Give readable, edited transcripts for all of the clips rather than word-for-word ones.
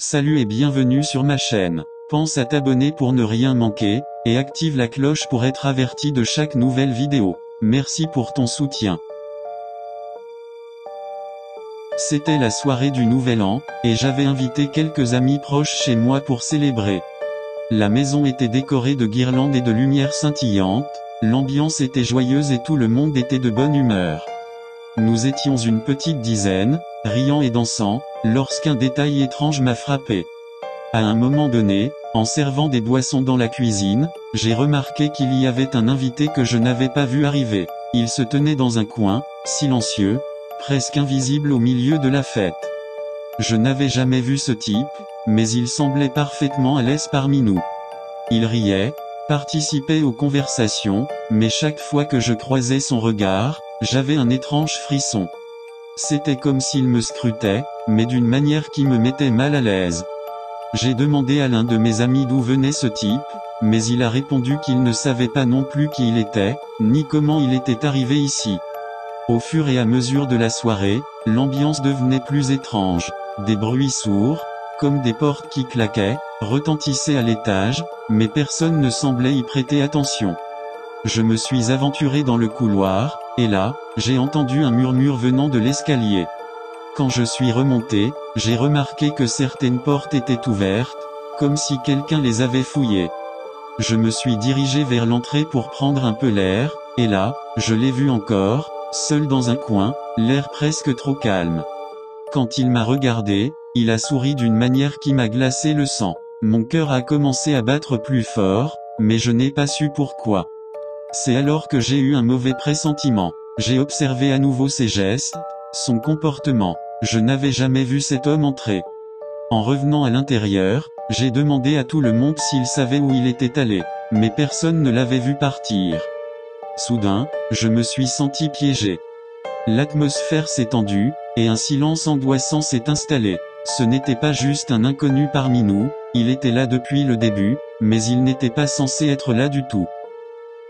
Salut et bienvenue sur ma chaîne. Pense à t'abonner pour ne rien manquer, et active la cloche pour être averti de chaque nouvelle vidéo. Merci pour ton soutien. C'était la soirée du Nouvel An, et j'avais invité quelques amis proches chez moi pour célébrer. La maison était décorée de guirlandes et de lumières scintillantes, l'ambiance était joyeuse et tout le monde était de bonne humeur. Nous étions une petite dizaine, riant et dansant, lorsqu'un détail étrange m'a frappé. À un moment donné, en servant des boissons dans la cuisine, j'ai remarqué qu'il y avait un invité que je n'avais pas vu arriver. Il se tenait dans un coin, silencieux, presque invisible au milieu de la fête. Je n'avais jamais vu ce type, mais il semblait parfaitement à l'aise parmi nous. Il riait, participait aux conversations, mais chaque fois que je croisais son regard, j'avais un étrange frisson. C'était comme s'il me scrutait, mais d'une manière qui me mettait mal à l'aise. J'ai demandé à l'un de mes amis d'où venait ce type, mais il a répondu qu'il ne savait pas non plus qui il était, ni comment il était arrivé ici. Au fur et à mesure de la soirée, l'ambiance devenait plus étrange. Des bruits sourds, comme des portes qui claquaient, retentissaient à l'étage, mais personne ne semblait y prêter attention. Je me suis aventuré dans le couloir, et là, j'ai entendu un murmure venant de l'escalier. Quand je suis remonté, j'ai remarqué que certaines portes étaient ouvertes, comme si quelqu'un les avait fouillées. Je me suis dirigé vers l'entrée pour prendre un peu l'air, et là, je l'ai vu encore, seul dans un coin, l'air presque trop calme. Quand il m'a regardé, il a souri d'une manière qui m'a glacé le sang. Mon cœur a commencé à battre plus fort, mais je n'ai pas su pourquoi. C'est alors que j'ai eu un mauvais pressentiment. J'ai observé à nouveau ses gestes, son comportement. Je n'avais jamais vu cet homme entrer. En revenant à l'intérieur, j'ai demandé à tout le monde s'il savait où il était allé, mais personne ne l'avait vu partir. Soudain, je me suis senti piégé. L'atmosphère s'est tendue, et un silence angoissant s'est installé. Ce n'était pas juste un inconnu parmi nous, il était là depuis le début, mais il n'était pas censé être là du tout.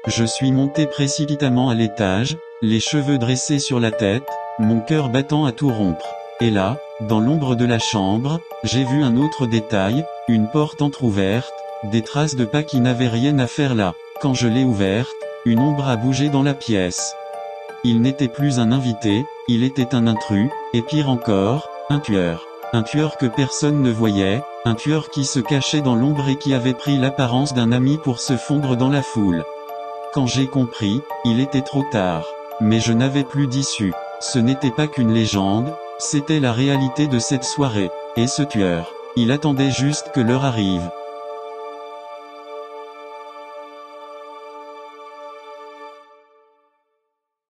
Je suis monté précipitamment à l'étage, les cheveux dressés sur la tête, mon cœur battant à tout rompre. Et là, dans l'ombre de la chambre, j'ai vu un autre détail, une porte entr'ouverte, des traces de pas qui n'avaient rien à faire là. Quand je l'ai ouverte, une ombre a bougé dans la pièce. Il n'était plus un invité, il était un intrus, et pire encore, un tueur. Un tueur que personne ne voyait, un tueur qui se cachait dans l'ombre et qui avait pris l'apparence d'un ami pour se fondre dans la foule. Quand j'ai compris, il était trop tard. Mais je n'avais plus d'issue. Ce n'était pas qu'une légende, c'était la réalité de cette soirée. Et ce tueur, il attendait juste que l'heure arrive.